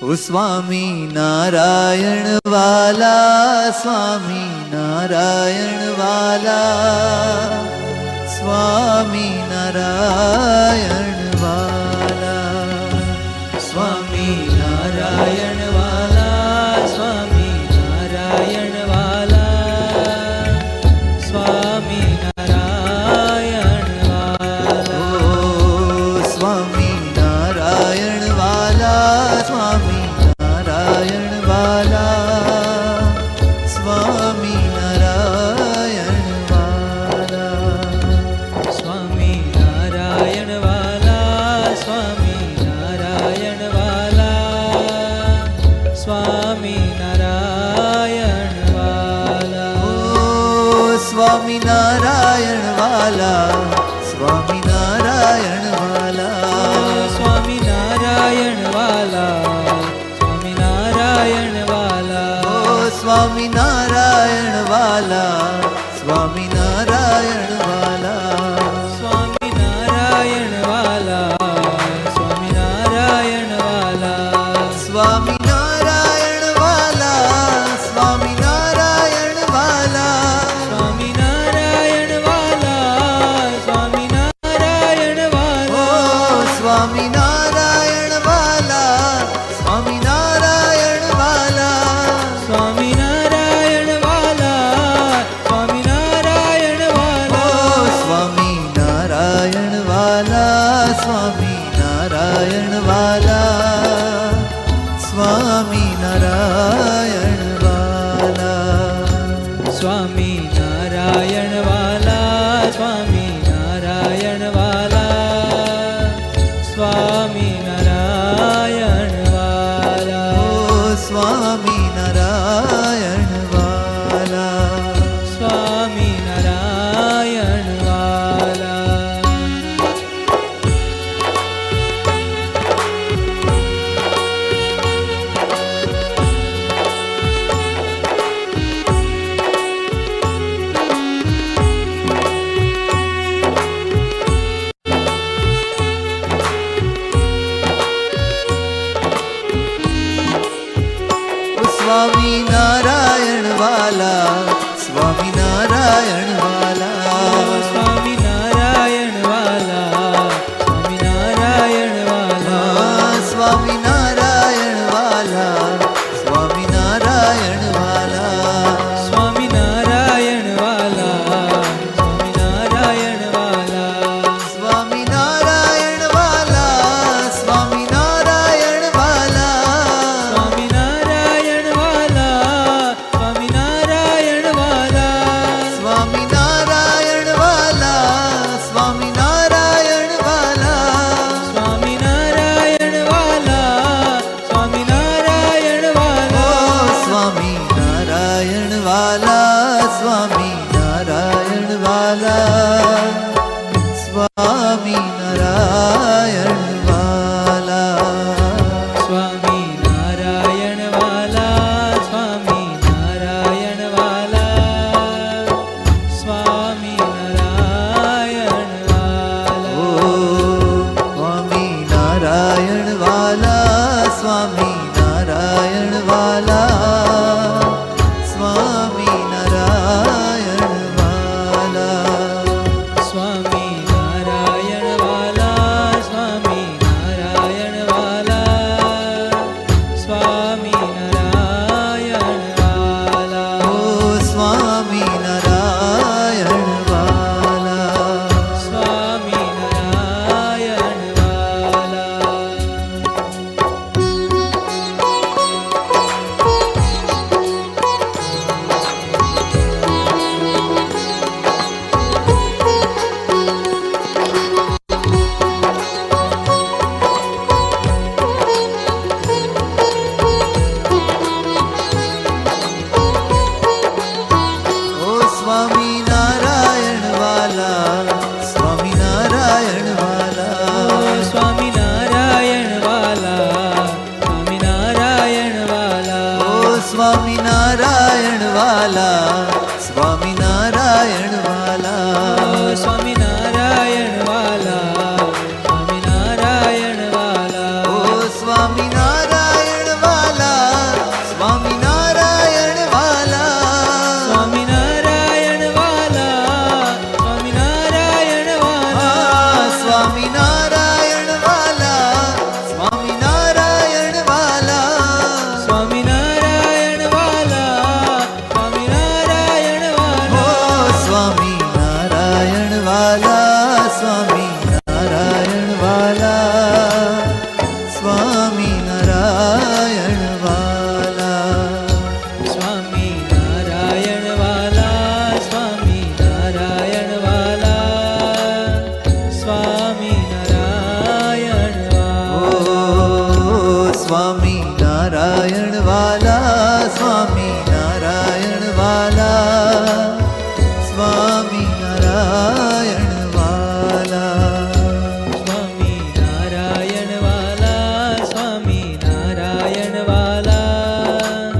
ओ स्वामी नारायण वाला, स्वामी नारायण वाला, स्वामी नारायण वाला, स्वामी नारायण वाला, स्वामी नारायण वाला, स्वामी नारायण वाला। ओ स्वामी नारायण वाला, स्वामी नारायण वाला, स्वामी नारायण वाला, स्वामी नारायण वाला, स्वामी नारायण वाला, स्वामी नारायण वाला। ओ स्वामी नारायण वाला, स्वामी नारायण वाला, स्वामी नारायण वाला, स्वामी नारायण वाला। ओ स्वामी नारायण वाला, स्वामी नारायण वाला, स्वामी नारायण वाला, स्वामी नारायण वाला, स्वामी नारायण वाला, स्वामी नारायण वाला, स्वामी नारायण वाला, स्वामी नारायण वाला। ओ स्वामी नारायण वाला, स्वामी नारायण वाला, स्वामी नारायण वाला, स्वामी नारायण वाला। ओ स्वामी नारायण वाला, स्वामी नारायण वाला, स्वामी नारायण वाला, स्वामी नारायण वाला, स्वामी नारायण वाला, स्वामी नारायण वाला। ओ स्वामी नारायण वाला, स्वामी नारायण वाला। ओ स्वामी नारायण वाला, स्वामी नारायण वाला, स्वामी नारायण वाला, स्वामी नारायण वाला, स्वामी नारायण वाला, स्वामी नारायण वाला, स्वामी नारायण वाला, स्वामी नारायण वाला, स्वामी नारायण वाला, स्वामी नारायण वाला, स्वामी नारायण वाला, स्वामी नारायण वाला, स्वामी नारायण वाला, स्वामी नारायण वाला, स्वामी नारायण वाला, स्वामी नारायण वाला। ओ स्वामी नारायण वाला, स्वामी नारायण वाला, स्वामी नारायण वाला, स्वामी नारायण वाला, स्वामी नारायण वाला, स्वामी नारायण वाला। ओ स्वामी नारायण वाला, स्वामी नारायण वाला, स्वामी नारायण वाला, स्वामी नारायण वाला, स्वामी नारायण वाला, स्वामी नारायण वाला। ओ स्वामी नारायण वाला, स्वामी नारायण वाला। ओ स्वामी नारायण वाला, स्वामी नारायण वाला, स्वामी नारायण वाला, स्वामी नारायण वाला, ओ स्वामी नारायण वाला, स्वामी नारायण वाला, स्वामी नारायण वाला, स्वामी नारायण वाला, ओ स्वामी नारायण નારાયણ વાલા. સ્વામી નારાયણ વાલા, સ્વામી નારાયણ વાલા, સ્વામી નારાયણ વાલા. સ્વામી નારાયણ વાલા, સ્વામી નારાયણ વાલા, સ્વામી નારાયણ વાલા. સ્વામી નારાયણ વાલા, સ્વામી નારાયણ વાલા,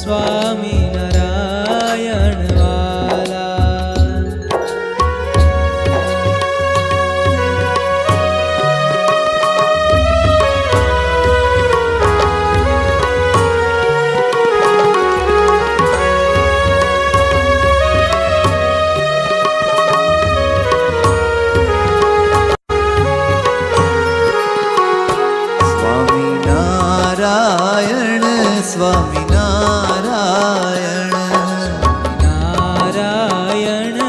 સ્વામી નારાયણ વાલા. સ્વામિનારાયણ સ્વામિનારાયણ નારાયણ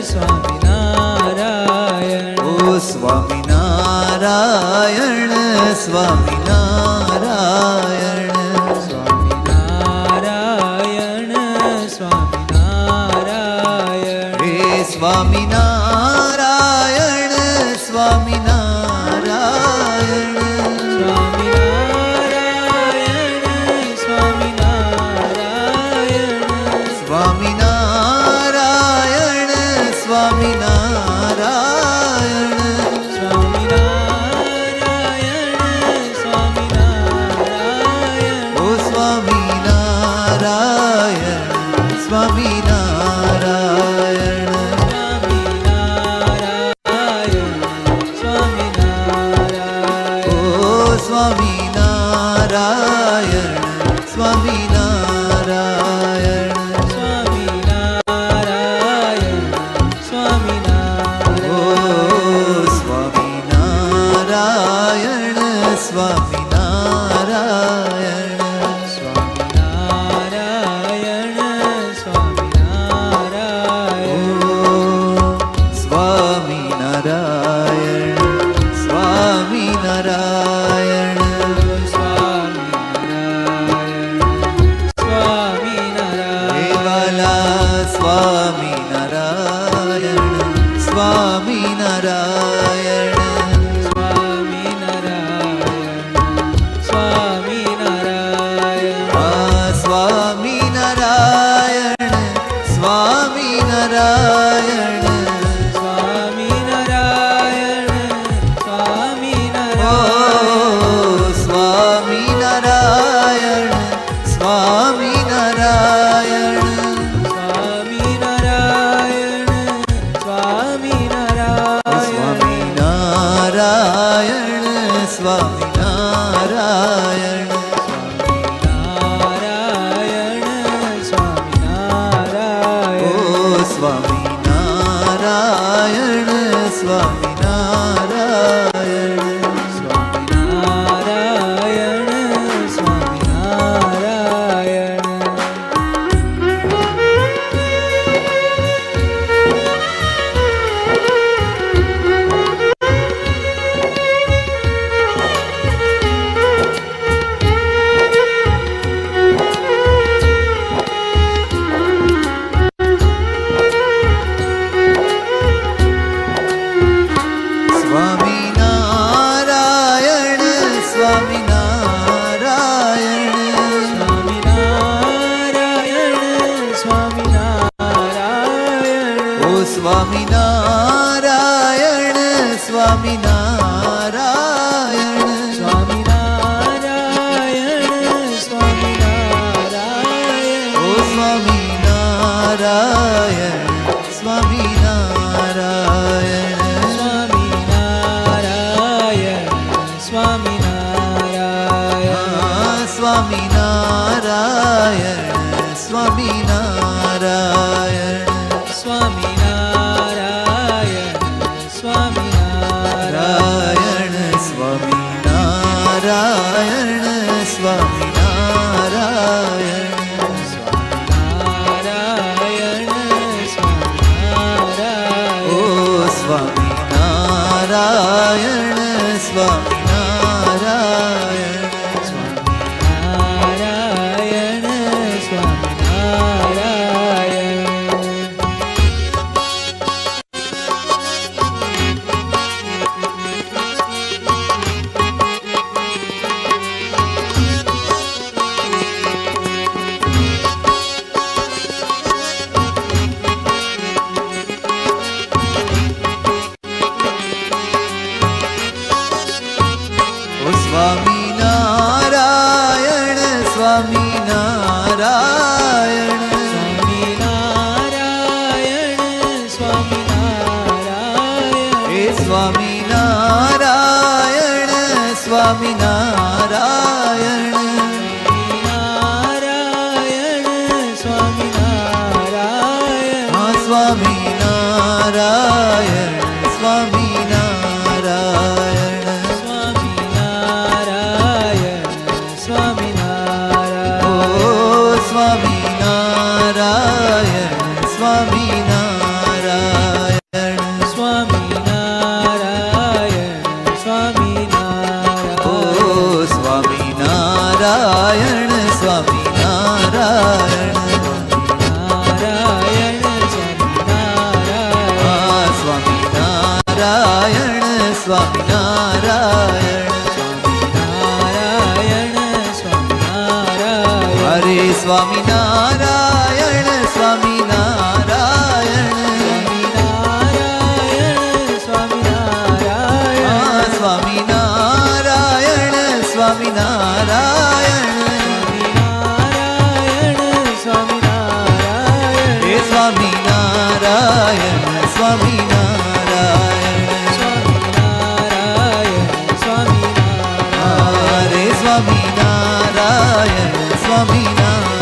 સ્વામિનારાયણ. ઓ સ્વામિનારાયણ સ્વામિનારાયણ સ્વામિનારાયણ સ્વામિનારાયણ. હે સ્વામિનારાયણ સ્વામિનારાયણ સ્વામિનારાયણ સ્વામિનારાયણ સ્વામિનારાયણ સ્વામિનારાયણ. ઓ સ્વામિનારાયણ સ્વામિનારાયણ સ્વામિનારાયણ ઓ સ્વામિનારાયણ સ્વામિનારાયણ સ્વામિનારાયણ સ્વામિનારાયણ. ઓ સ્વામિનારાયણ સ્વામિનારાયણ સ્વામિનારાયણ સ્વામિનારાયણ. સ્વામિનારાયણ સ્વામિનારાયણ હે વાલા સ્વામિનારાયણ સ્વામિનારાયણ આ સ્વામિનારાયણ સ્વામિનારાયણ ઓ સ્વામિનારાયણ સ્વામિનારાયણ સ્વામિનારાયણ સ્વામિનારાયણ ઓ સ્વામિનારાયણ સ્વામિનારાયણ સ્વામિનારાયણ સ્વામિનારાયણ ઓ સ્વામિનારાયણ સ્વામિનારાયણ સ્વામિનારાયણ સ્વામિનારાયણ નારાયણ સ્વામિનારાયણ સ્વામિનારાયણ ઓ સ્વામિનારાયણ સ્વામિનારાયણ નારાયણ સ્વામી નારાયણ સ્વામિનારાયણ સ્વામિનારાયણ ઓ સ્વામી નારાયણ સ્વામી નારાયણ નારાયણ સ્વામિનારાયણ આ સ્વામી નારાયણ સ્વામી નારાયણ સ્વામિનારાયણ સ્વામિનારાયણ હરે સ્વામી નારાયણ સ્વામી નારાયણ સ્વામિનારાયણ સ્વામિનારાયણ સ્વામી નારાયણ સ્વામી નારાયણ સ્વામિનારાયણ હે સ્વામી નારાયણ સ્વામી નારાયણ સ્વામિનારાયણ હરે સ્વામી નારાયણ સ્વામી નારાયણ